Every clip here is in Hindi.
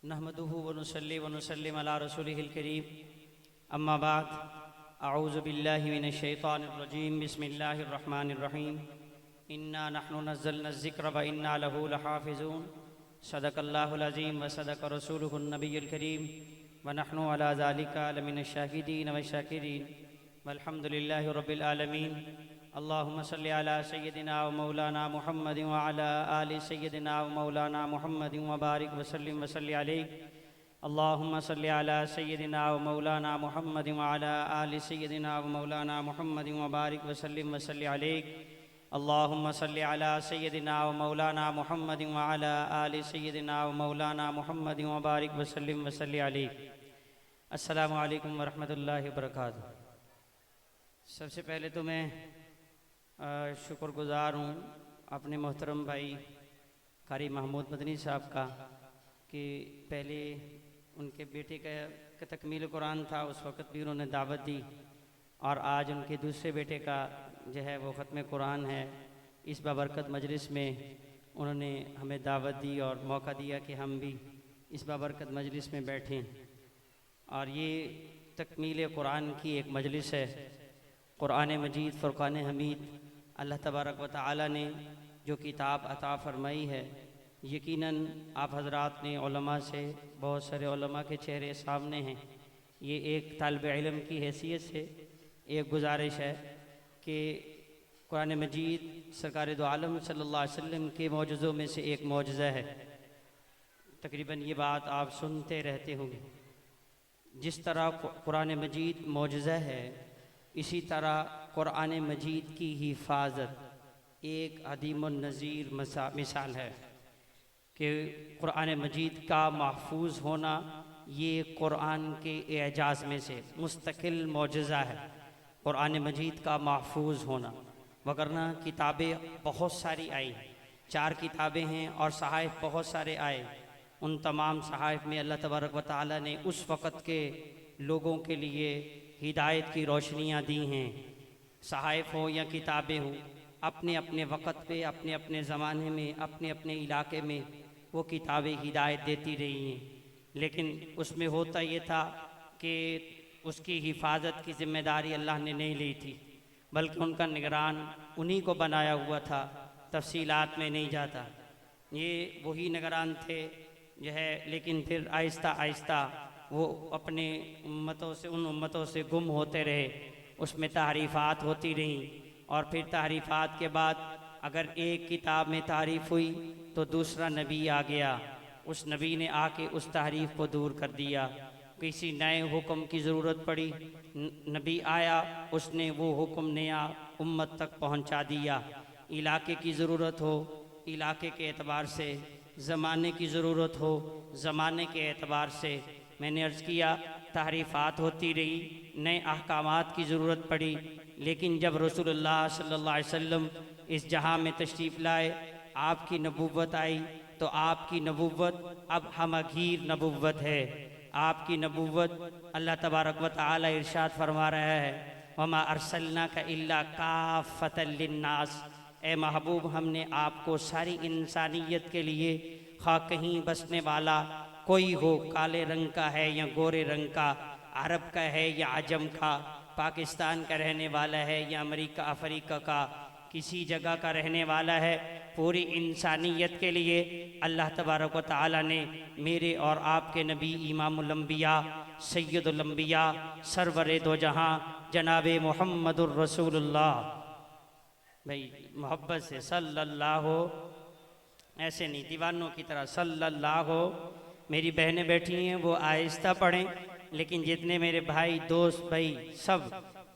नहमदुहु व नुसल्ली व नुसल्लिम अला रसूलिहिल करीम अम्मा बाद अऊज़ु बिल्लाहि मिनश शैतानिर रजीम बिस्मिल्लाहिर रहमानिर रहीम इन्ना नहनु नज़्ज़लना ज़िक्र व इन्ना लहू लहाफ़िज़ून सदक़ल्लाहुल अज़ीम व सदक़ रसूलुहुन नबियुल करीम व नहनु अला ज़ालिका लमिनश शाहिदीन व शाकिरीन वल्हम्दुलिल्लाहि रब्बिल आलमीन। अल्लाहुम्मा सल्लि अला सय्यदिना व मौलाना मुहम्मद व अला आलि सय्यदिना व मौलाना मुहम्मद व बारिक व सल्लिम व सल्लि अलैहि। अल्लाहुम्मा सल्लि अला सय्यदिना व मौलाना मुहम्मद व अला आलि सय्यदिना व मौलाना मुहम्मद व बारिक व सल्लिम व सल्लि अलैहि। अल्लाहुम्मा सल्लि अला सय्यदिना व मौलाना मुहम्मद व अला आलि सय्यदिना व मौलाना मुहम्मद व बारिक व सल्लिम व सल्लि अलैहि। अस्सलामु अलैकुम व रहमतुल्लाहि व बरकातुहू। सबसे पहले तो मैं शुक्रगुज़ार हूँ अपने मोहतरम भाई कारी महमूद मदनी साहब का कि पहले उनके बेटे का तकमील कुरान था, उस वक़्त भी उन्होंने दावत दी, और आज उनके दूसरे बेटे का जो है वो ख़त्म कुरान है। इस बाबरकत मजलिस में उन्होंने हमें दावत दी और मौका दिया कि हम भी इस बाबरकत मजलिस में बैठें। और ये तकमील कुरान की एक मजलिस है। कुरान मजीद फ़ुरक़ान हमीद अल्लाह तबारक व तआला ने जो किताब अता फ़रमाई है, यकीनन आप हज़रात ने उलमा से, बहुत सारे उलमा के चेहरे सामने हैं। ये एक तालिब इल्म की हैसियत से एक गुजारिश है कि कुरान मजीद सरकार दो आलम सल्लल्लाहु अलैहि वसल्लम के मौजज़ों में से एक मौजज़ा है। तकरीबन ये बात आप सुनते रहते होंगे। जिस तरह कुरान मजीद मौजज़ा है, इसी तरह कुरान मजीद की हिफाजत एक अदीमुन नज़ीर मिसाल है कि कुरान मजीद का महफूज होना ये कुरान के एजाज़ में से मुस्तकिल मौजज़ा है, कुरान मजीद का महफूज होना। वगरना किताबें बहुत सारी आई, 4 किताबें हैं और सहाइफ बहुत सारे आए। उन तमाम सहाइफ में अल्लाह तबारक व तआला ने उस वक़्त के लोगों के लिए हिदायत की रोशनियाँ दी हैं। सहाइफ हो या किताबें हों, अपने अपने वक़्त पे, अपने अपने ज़माने में, अपने अपने इलाके में वो किताबें हिदायत देती रही हैं। लेकिन उसमें होता ये था कि उसकी हिफाजत की ज़िम्मेदारी अल्लाह ने नहीं ली थी, बल्कि उनका निगरान उन्हीं को बनाया हुआ था, तफसीलात में नहीं जाता। ये वही निगरान थे जो है, लेकिन फिर आहिस्ता आहिस्ता वो अपने उम्मतों से, उन उम्मतों से गुम होते रहे। उसमें तारीफ़ात होती रहीं, और फिर तारीफ़ात के बाद अगर एक किताब में तारीफ़ हुई तो दूसरा नबी आ गया, उस नबी ने आके उस तारीफ़ को दूर कर दिया। किसी नए हुक्म की ज़रूरत पड़ी, नबी आया, उसने वो हुक्म नया उम्मत तक पहुंचा दिया। इलाके की ज़रूरत हो, इलाके के एतबार से, ज़माने की ज़रूरत हो, ज़माने के एतबार से। मैंने अर्ज़ किया तारीफ़ात होती रही, नए अहकामात की ज़रूरत पड़ी, लेकिन जब रसूलुल्लाह सल्लल्लाहु अलैहि वसल्लम इस जहां में तशरीफ़ लाए, आपकी नबुव्वत आई, तो आपकी नबुव्वत अब हमगीर नबुव्वत है। आपकी नबुव्वत अल्लाह तबारक व तआला इरशाद फरमा रहा है, वमा अरसलनाका इल्ला काफ़तल लिन्नास। ए महबूब, हमने आपको सारी इंसानियत के लिए, खा कहीं बसने वाला कोई हो, काले रंग का है या गोरे रंग का, अरब का है या अजम का, पाकिस्तान का रहने वाला है या अमेरिका अफ्रीका का, किसी जगह का रहने वाला है, पूरी इंसानियत के लिए अल्लाह तबारक व तआला ने मेरे और आपके नबी इमामुल अंबिया सैयदुल अंबिया सरवरे दो जहां जनाब मुहम्मदुर रसूलुल्लाह, भाई मोहब्बत से सल्लल्लाहु, ऐसे नहीं दीवानों की तरह सल्लल्लाहु। मेरी बहनें बैठी हैं, वो आहिस्ता पढ़ें, लेकिन जितने मेरे भाई दोस्त भाई सब,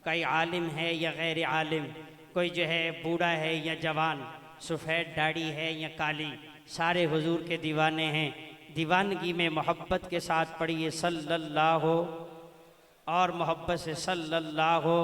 कोई आलिम है या गैर आलिम, कोई जो है बूढ़ा है या जवान, सफ़ेद दाढ़ी है या काली, सारे हुजूर के दीवाने हैं। दीवानगी में मोहब्बत के साथ पढ़िए सल्लल्लाहु, और मोहब्बत से सल्लल्लाहु।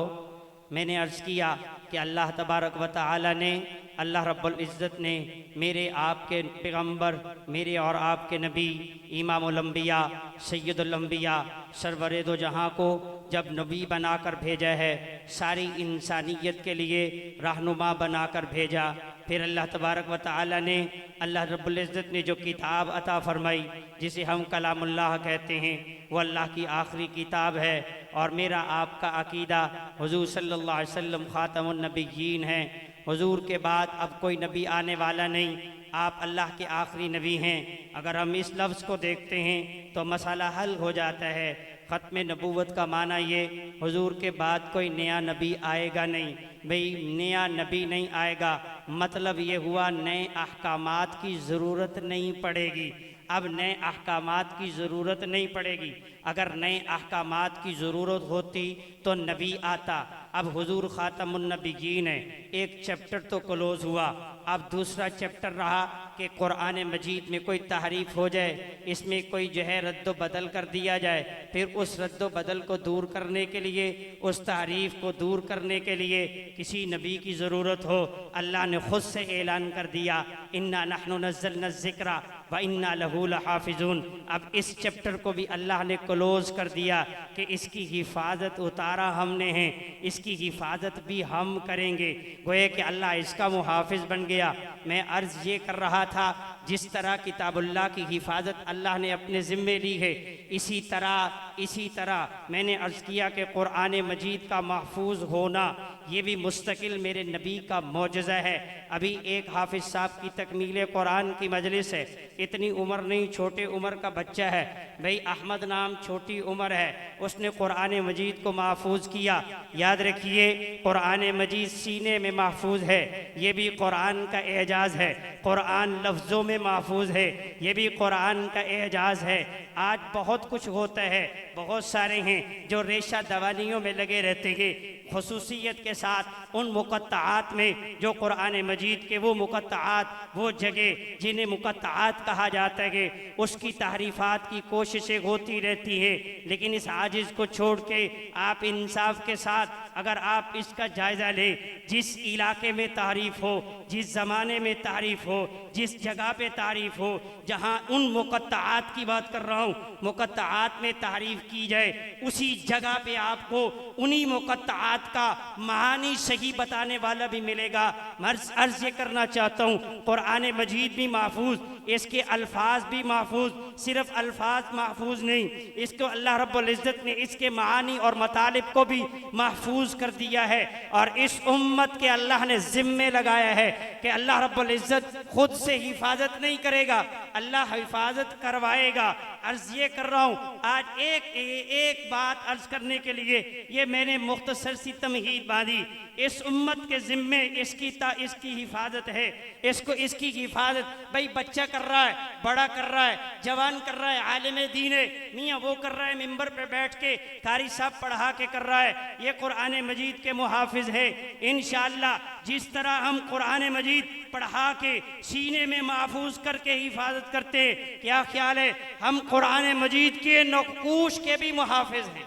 मैंने अर्ज़ किया कि अल्लाह तबारक व तआला ने, अल्लाह रब्बुल इज़्ज़त ने मेरे आपके पैगम्बर, मेरे और आपके नबी इमामुल अंबिया सैयदुल अंबिया सरवरे दो जहां को जब नबी बनाकर भेजा है, सारी इंसानियत के लिए रहनुमा बनाकर भेजा, फिर अल्लाह तबारक व तआला ने, अल्लाह रब्बुल इज़्ज़त ने जो किताब अता फरमाई जिसे हम कलामुल्लाह कहते हैं, वो अल्लाह की आखिरी किताब है। और मेरा आपका अकीदा हुजूर सल्लल्लाहु अलैहि वसल्लम ख़ातमुन नबिय्यीन हैं। हुजूर के बाद अब कोई नबी आने वाला नहीं, आप अल्लाह के आखिरी नबी हैं। अगर हम इस लफ्ज़ को देखते हैं तो मसला हल हो जाता है। ख़त्म नबूवत का माना ये, हुजूर के बाद कोई नया नबी आएगा नहीं। भाई नया नबी नहीं आएगा मतलब ये हुआ नए अहकामात की ज़रूरत नहीं पड़ेगी। अब नए अहकामात की ज़रूरत नहीं पड़ेगी। अगर नए अहकामात की ज़रूरत होती तो नबी आता। अब हुजूर ख़ातमुन नबिय्यीन है, एक चैप्टर तो क्लोज़ हुआ। अब दूसरा चैप्टर रहा कि कुरान मजीद में कोई तहरीफ हो जाए, इसमें कोई जो है रद्द बदल कर दिया जाए। फिर उस रद्द बदल को दूर करने के लिए, उस तहरीफ को दूर करने के लिए किसी नबी की ज़रूरत हो। अल्लाह ने ख़ुद से ऐलान कर दिया, इन्ना नहनु नज़्ज़लना ज़िक्रा व इन्ना लहू लहाफ़िज़ून। अब इस चैप्टर को भी अल्लाह ने क्लोज़ कर दिया कि इसकी हिफाजत उतारा हमने है, इसकी हिफाजत भी हम करेंगे। गोए कि अल्लाह इसका मुहाफ़िज़ बन गया। मैं अर्ज़ ये कर रहा था, जिस तरह किताबुल्लाह की हिफाजत अल्लाह ने अपने ज़िम्मे ली है, इसी तरह मैंने अर्ज़ किया कि कुरान मजीद का महफूज होना ये भी मुस्तकिल मेरे नबी का मौजज़ा है। अभी एक हाफिज़ साहब की तकमील कुरान की मजलिस है, इतनी उम्र नहीं, छोटे उम्र का बच्चा है। भाई अहमद नाम छोटी उम्र है, उसने कुरान मजीद को महफूज किया। याद रखिए कुरान मजीद सीने में महफूज है, ये भी कुरान का एजाज़ है। कुरान लफ्ज़ों में महफूज है, ये भी कुरान का एजाज़ है। आज बहुत कुछ होता है, बहुत सारे हैं जो रेशा दवानियों में लगे रहते हैं, खुसूसियत के साथ उन मुक़त्तआत में जो कुरान मजीद के वो मुक़त्तआत, वो जगह जिन्हें मुक़त्तआत कहा जाता है, उसकी तहरीफ़ात की कोशिशें होती रहती है। लेकिन इस आजिज़ को छोड़ के आप इंसाफ के साथ अगर आप इसका जायज़ा लें, जिस इलाके में तारीफ़ हो, जिस ज़माने में तारीफ़ हो, जिस जगह पे तारीफ़ हो, जहाँ उन मुक़त्तआत की बात कर रहा हूँ, मुक़त्तआत में तारीफ़ की जाए, उसी जगह पे आपको उन्हीं मुक़त्तआत का मानी सही बताने वाला भी मिलेगा। अर्ज़ ये करना चाहता हूँ, कुरान मजीद भी महफूज, इसके अल्फाज भी महफूज, सिर्फ अल्फाज महफूज नहीं, इसको अल्लाह रब्बुल इज़्ज़त ने इसके मानी और मतालिब को भी महफूज कर दिया है। और इस उम्मत के अल्लाह ने ज़िम्मे लगाया है कि अल्लाह रब्बुल इज़्ज़त खुद से हिफाजत नहीं करेगा, अल्लाह हिफाजत करवाएगा। अर्ज़ ये कर रहा हूँ, आज एक बात अर्ज़ करने के लिए ये मैंने मुख्तसर सी तमहीद बांधी। इस उम्मत के ज़िम्मे इसकी हिफाजत है, इसकी हिफाजत भाई बच्चा कर रहा है, बड़ा कर रहा है, जवान कर रहा है, आलिम दीन है, मियाँ वो कर रहा है, मिंबर पे बैठ के कारी साहब पढ़ा के कर रहा है, ये कुरान मजीद के मुहाफिज है। इंशाअल्लाह जिस तरह हम कुरान मजीद पढ़ा के सीने में महफूज करके हिफाजत करते हैं, क्या ख्याल है हम कुरान मजीद के नक़ूश के भी मुहाफिज हैं।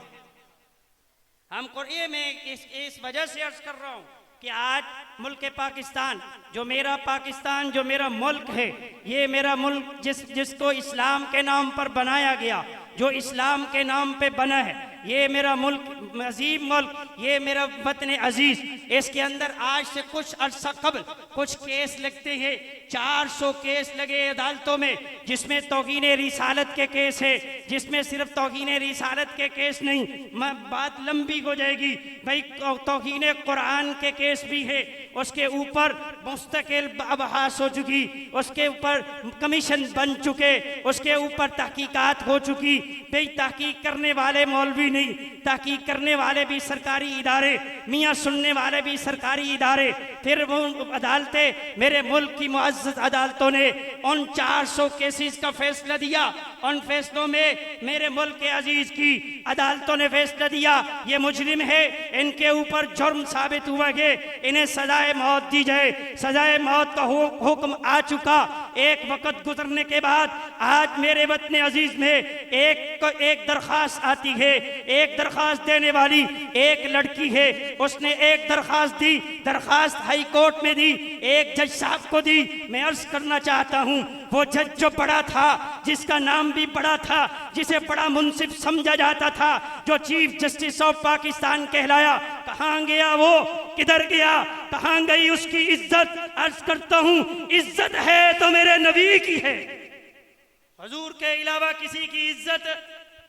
ये मैं इस वजह से अर्ज कर रहा हूँ कि आज मुल्क पाकिस्तान, जो मेरा पाकिस्तान, जो मेरा मुल्क है, ये मेरा मुल्क जिसको इस्लाम के नाम पर बनाया गया, जो इस्लाम के नाम पे बना है, ये मेरा मुल्क अजीम मुल्क, ये मेरा वतन अजीज, इसके अंदर आज से कुछ अर्सा कबल कुछ केस लगते हैं। 400 केस लगे अदालतों में, जिसमें तौहीन रिसालत के केस है, जिसमें सिर्फ तौहीन रिसालत के केस नहीं, बात लंबी हो जाएगी भाई, तौहीन कुरान के केस भी है, उसके ऊपर मुस्तकिल अबहास हो चुकी, उसके ऊपर कमीशन बन चुके, उसके ऊपर तहकीकात हो चुकी। भाई तहकीक करने वाले मौलवी नहीं, तहकीक करने वाले भी सरकारी इदारे, मियाँ सुनने वाले भी सरकारी इदारे, फिर वो अदालतें, मेरे मुल्क की मुअज़्ज़ज़ अदालतों ने उन 400 केसेस का फैसला दिया। उन फैसलों में मेरे मुल्क के अजीज की अदालतों ने फैसला दिया, ये मुजरिम है, इनके ऊपर जुर्म साबित हुआ है, इन्हें सजाए मौत दी जाए। सजाए मौत का हुक्म आ चुका। एक वक्त गुजरने के बाद आज मेरे वतन अजीज में एक दरख्वास्त आती है, एक दरख्वास्त देने वाली एक लड़की है, उसने एक दरख्वास्त दी, दरख्वास्त हाई कोर्ट में दी, एक जज साहब को दी। मैं अर्ज करना चाहता हूँ, वो जज जो बड़ा था, जिसका नाम भी बड़ा था, जिसे बड़ा मुंसिफ समझा जाता था, जो चीफ जस्टिस ऑफ पाकिस्तान कहलाया कहाँ गया वो, किधर गया, कहाँ गई उसकी इज्जत। अर्ज करता हूँ इज्जत है तो मेरे नबी की है, हुजूर के अलावा किसी की इज्जत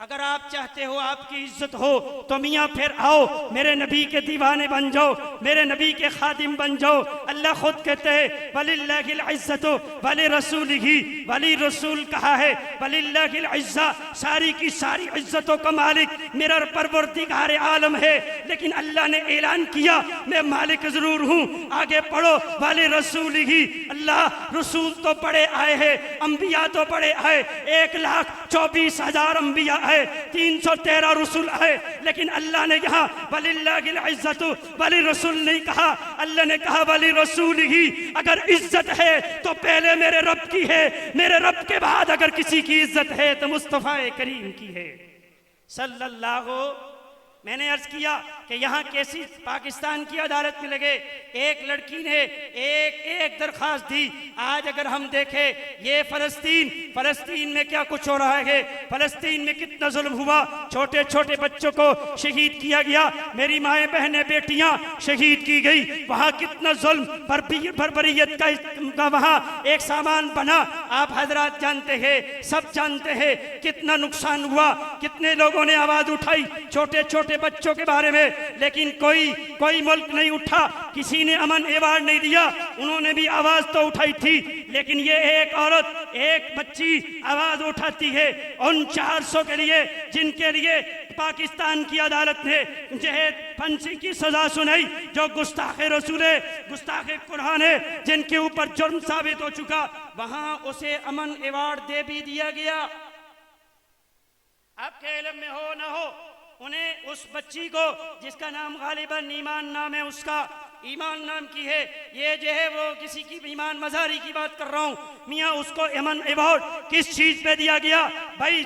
अगर आप चाहते हो आपकी इज्जत हो तो मियाँ फिर आओ मेरे नबी के दीवाने बन जाओ, मेरे नबी के खादिम बन जाओ। अल्लाह खुद कहते हैं वलिल्लाहिल इज्जतु वली रसूलिही, वली रसूल कहा है वलिल्लाहिल इज्जा, सारी की सारी इज्जतों का मालिक मेरा परवरदिगार आलम है। लेकिन अल्लाह ने ऐलान किया मैं मालिक जरूर हूँ। आगे पढ़ो वली रसूलिही, अल्लाह रसूल तो बड़े आए हैं, अंबिया तो बड़े आए, 1,24,000 अंबिया है, 313 रसूल है, लेकिन अल्लाह ने यहाँ वलिल्लाहिल इज्जतु वली रसूल नहीं कहा, अल्लाह ने कहा वली रसूल ही। अगर इज्जत है तो पहले मेरे रब की है, मेरे रब के बाद अगर किसी की इज्जत है तो मुस्तफा करीम की है सल्लल्लाहु। मैंने अर्ज किया कि यहाँ कैसी पाकिस्तान की अदालत में लगे, एक लड़की ने एक दरखास्त दी। आज अगर हम देखें ये फलस्तीन में क्या कुछ हो रहा है, फलस्तीन में कितना जुल्म हुआ, छोटे छोटे बच्चों को शहीद किया गया, मेरी माएँ बहनें बेटियां शहीद की गई, वहाँ कितना जुल्म बर्बरियत का वहाँ एक सामान बना। आप हजरात जानते हैं, सब जानते हैं कितना नुकसान हुआ, कितने लोगों ने आवाज उठाई छोटे छोटे बच्चों के बारे में, लेकिन कोई मुल्क नहीं उठा, किसी ने अमन अवार्ड नहीं दिया, उन्होंने भी आवाज तो उठाई थी। लेकिन ये एक औरत एक बच्ची आवाज उठाती है उन 400 के लिए जिनके लिए पाकिस्तान की अदालत ने जहेद फांसी की सजा सुनाई, जो गुस्ताखे रसूल है, गुस्ताखे कुरान है, जिनके ऊपर जुर्म साबित हो चुका, वहां उसे अमन अवार्ड दे भी दिया गया। आपके इल्म में हो ना हो, उन्हें उस बच्ची को जिसका नाम गालिबन ईमान नाम है, उसका ईमान नाम की है, ये जो है वो किसी की ईमान मजारी की बात कर रहा हूँ मियाँ, उसको अमन अवार्ड किस चीज पे दिया गया भाई,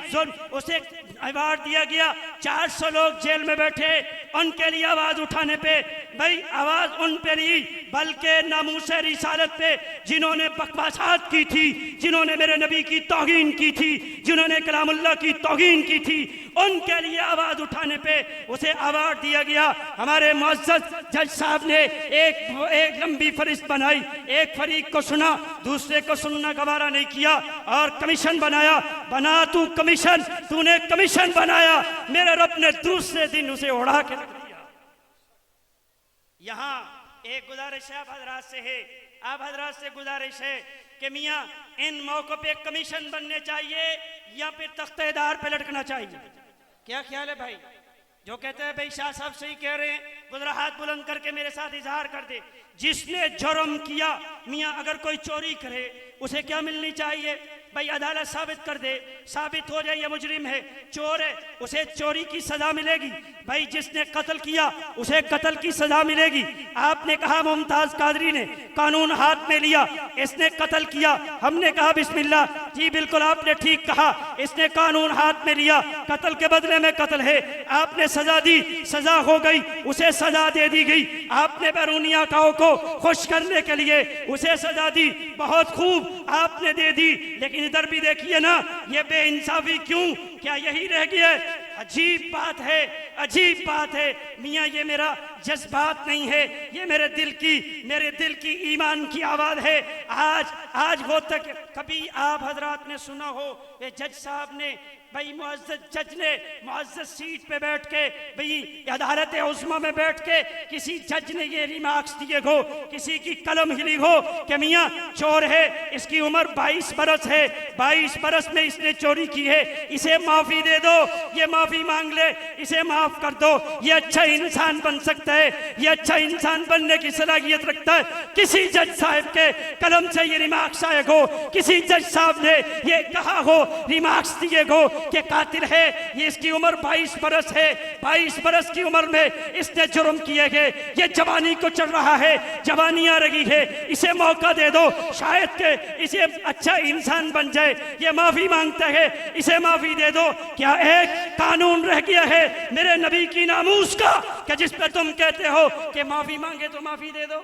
उसे अवार्ड दिया गया 400 लोग जेल में बैठे उनके लिए आवाज उठाने पे, भाई आवाज उन पे नहीं बल्कि नामूसे रिसालत पे, जिन्होंने बकवासात की थी, जिन्होंने मेरे नबी की तौहीन की थी, जिन्होंने कलामुल्लाह की तौहीन की थी, उनके लिए आवाज उठाने पे उसे अवार्ड दिया गया। हमारे मुअज़्ज़ज़ जज साहब ने एक लंबी फरिस्त बनाई, एक फरीक को सुना, दूसरे को सुनना गवारा नहीं किया और कमीशन बनाया। बना तू कमीशन, तूने कमीशन बनाया, मेरे रब ने दूसरे दिन उसे उड़ा के रख दिया। यहाँ एक गुजारिश आप हजरात से है, आप हजरात से गुजारिश है कि मियाँ इन मौकों पे कमीशन बनने चाहिए या फिर तख्तेदार पे लटकना चाहिए, क्या ख्याल है भाई? जो कहते हैं भाई शाह साहब सही कह रहे हैं, गुजरा हाथ बुलंद करके मेरे साथ इजहार कर दे। जिसने जुर्म किया, मियाँ अगर कोई चोरी करे उसे क्या मिलनी चाहिए भाई? अदालत साबित कर दे, साबित हो जाए ये मुजरिम है, चोर है, उसे चोरी की सजा मिलेगी। भाई जिसने कत्ल किया उसे कत्ल की सजा मिलेगी। आपने कहा मुमताज कादरी ने कानून हाथ में लिया, इसने कत्ल किया, हमने कहा बिस्मिल्लाह, जी बिल्कुल आपने ठीक कहा, इसने कानून हाथ में लिया, कत्ल के बदले में कत्ल है, आपने सजा दी, सजा हो गई, उसे सजा दे दी गई। आपने बैरूनी आकाओं को खुश करने के लिए उसे सजा दी, बहुत खूब आपने दे दी, लेकिन इधर भी देखिए ना ये बेइंसाफी क्यों, क्या यही रह गया? अजीब बात है, अजीब बात है मियाँ, ये मेरा जज्बात नहीं है, ये मेरे दिल की ईमान की आवाज़ है। आज हो तक कभी आप हजरात ने सुना हो ये जज साहब ने भाई मुअज़्ज़ज़ जज ने मुअज़्ज़ज़ सीट पे बैठ के भाई अदालत उज़्मा में बैठ के किसी जज ने ये रिमार्क्स दिए हो, किसी की कलम हिली हो कि मियाँ चोर है, इसकी उम्र 22 बरस है, 22 बरस में इसने चोरी की है, इसे माफ़ी दे दो, ये माफ़ी मांग ले, इसे माफ़ कर दो, ये अच्छा इंसान बन सकता है, ये अच्छा इंसान बनने की सलाहियत रखता है। किसी जज साहब के कलम से ये रिमार्क्स आए हो, किसी जज साहब ने ये कहा हो, रिमार्क्स दिए हो कि कातिल है, ये इसकी उम्र 22 बरस है, 22 बरस की उम्र में इसने जुर्म किए गए, ये जवानी को चढ़ रहा है, जवानी आ रही है, इसे मौका दे दो, शायद के इसे अच्छा इंसान बन जाए, ये माफी मांगता है, इसे माफी दे दो। क्या एक कानून रह गया है मेरे नबी की नामूस का कि जिस पर तुम कहते हो कि माफी मांगे तो माफी दे दो?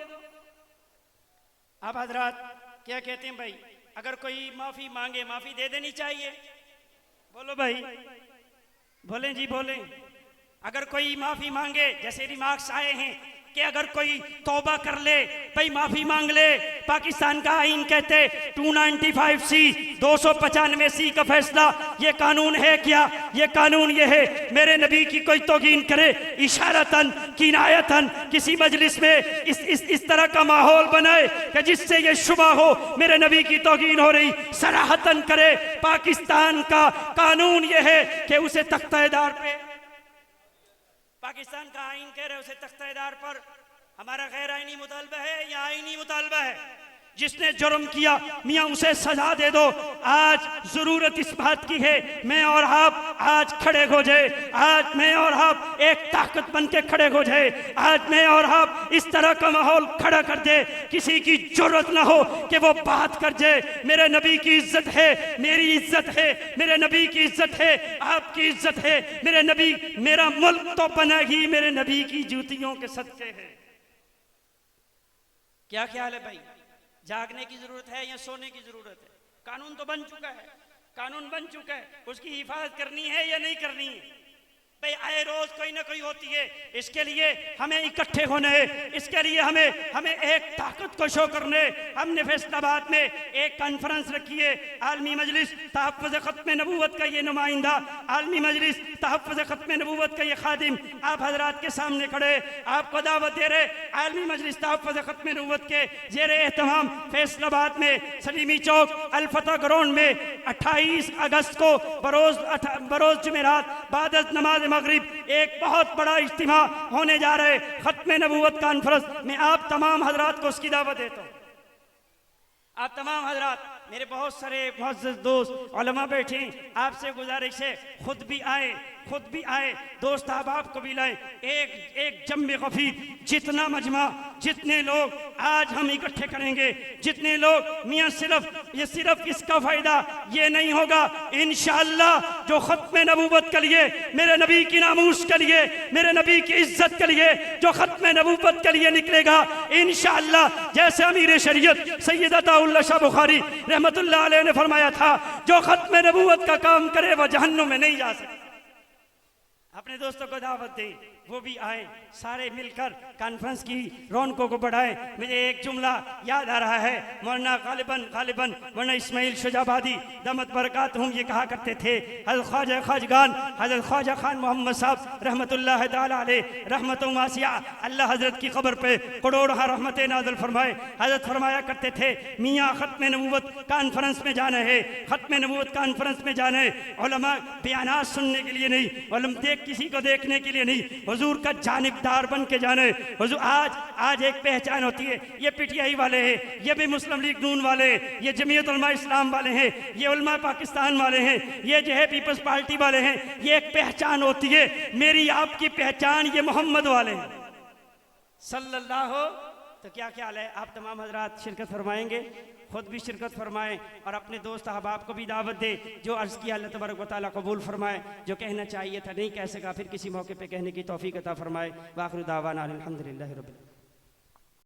आप हजरात क्या कहते हैं भाई, अगर कोई माफी मांगे माफी दे देनी चाहिए? बोलो भाई, बोलें जी बोलें, अगर कोई माफी मांगे, जैसे रिमार्क्स आए हैं कि अगर कोई तौबा कर ले, भाई माफी मांग ले, पाकिस्तान का आईन कहते 295C 295C का फैसला, ये कानून है क्या? ये कानून ये है मेरे नबी की कोई तौहीन करे इशारतन किनायतन, किसी मजलिस में इस तरह का माहौल बनाए कि जिससे ये शुबा हो मेरे नबी की तौहीन हो रही, सराहतन करे। पाकिस्तान का कानून ये है कि उसे तख्तेदार पे, पाकिस्तान का आईन कह रहे उसे तख्तेदार पर, हमारा गैर आईनी मुतालबा है या आईनी मुतालबा है? जिसने जुर्म किया मियाँ उसे सजा दे दो। आज जरूरत इस बात की है मैं और आप आज खड़े हो जाए, आज मैं और आप एक ताकत बन के खड़े हो जाए, आज मैं और आप इस तरह का माहौल खड़ा कर दे, किसी की जरूरत ना हो कि वो बात कर जाए। मेरे नबी की इज्जत है, मेरी इज्जत है, मेरे नबी की इज्जत है, आपकी इज्जत है, मेरे नबी, मेरा मुल्क तो बना ही मेरे नबी की जूतियों के सदके है। क्या ख्याल है भाई, जागने की जरूरत है या सोने की जरूरत है? कानून तो बन चुका है, कानून बन चुका है, उसकी हिफाजत करनी है या नहीं करनी है? भाई आए रोज कोई ना कोई होती है, इसके लिए हमें इकट्ठे होने हैं, इसके लिए हमें एक ताकत को शो करने। हमने फैसलाबाद में एक कॉन्फ्रेंस रखी है, आलमी मजलिस तहफ़्फ़ुज़ ख़त्म नबूवत का ये नुमाइंदा, आलमी मजलिस तहफ़्फ़ुज़ ख़त्म नबूवत का ये खादिम आप हजरात के सामने खड़े, आपको दावत दे रहे। आलमी मजलिस तहफ़्फ़ुज़ ख़त्म नबूवत के ज़ेर एहतमाम फैसलाबाद में सलीमी चौक अल-फतह ग्राउंड में 28 अगस्त को बरोज़ जुमेरात बाद नमाज मगरिब एक बहुत बड़ा इज्तिमा होने जा रहे खत्म नबूवत कॉन्फ्रेंस में। आप तमाम हजरात को उसकी दावत देता हूँ। आप तमाम हजरात, मेरे बहुत सारे मुअज़्ज़ज़ दोस्त उलमा बैठे, आपसे गुजारिश है खुद भी आए, खुद भी आए, दोस्त अहबाब को भी लाए। एक जम्मे गफी, जितना मजमा, जितने लोग आज हम इकट्ठे करेंगे, जितने लोग, मियाँ सिर्फ इसका फायदा ये नहीं होगा इंशाअल्लाह जो खत्म नबूवत के लिए, मेरे नबी की नामूस के लिए, मेरे नबी की इज्जत के लिए जो खत्म नबूवत के लिए निकलेगा इंशाअल्लाह, जैसे अमीर शरीयत सैयद अताउल्लाह शाह बुखारी रहमतुल्लाह अलैह ने फरमाया था, जो खत्म नबूवत का काम करे वह जहन्नुम में नहीं जा सकता। अपने दोस्तों को दावत दें, वो भी आए, सारे मिलकर कॉन्फ्रेंस की रौनकों को बढ़ाएं। मुझे एक जुमला याद आ रहा है, मौलाना गालिबन मौलाना इस्माइल शुजाबादी दमत बरकातहुम ये कहा करते थे, हज़रत ख्वाजा खाजगान हज़रत ख्वाजा खान मोहम्मद साहब रहमतुल्लाह ताला अलैह रहमतुन वासिया, अल्लाह हज़रत की क़ब्र पे करोड़ों रहमतें नाज़िल फरमाए। हज़रत फरमाया करते थे, मियाँ ख़त्म नबूवत कॉन्फ्रेंस में जाना है, ख़त्म नबूवत कॉन्फ्रेंस में जाना है, उलमा बयानात सुनने के लिए नहीं, उलमा किसी को देखने के लिए नहीं, हुजूर का जानिबदार बन के जाने। हुजूर आज एक पहचान होती है, ये पीटीआई वाले हैं, ये भी मुस्लिम लीग नून वाले, ये जमीयत उलमा इस्लाम वाले हैं, ये उलमा पाकिस्तान वाले हैं, ये जो है पीपल्स पार्टी वाले हैं, ये एक पहचान होती है। मेरी आपकी पहचान ये मोहम्मद वाले हैं सल्लल्लाहु। तो क्या ख्याल है, आप तमाम हजरात शिरकत फरमाएंगे, खुद भी शिरकत फरमाएं और अपने दोस्त अहबाब को भी दावत दे। जो अर्ज़ किया अल्लाह तबारक व तआला कबूल फरमाए, जो कहना चाहिए था नहीं कह सका फिर किसी मौके पे कहने की तौफीक अता फरमाए। वाखिर दावाना अल्हम्दुलिल्लाहि रब्बिल आलमीन।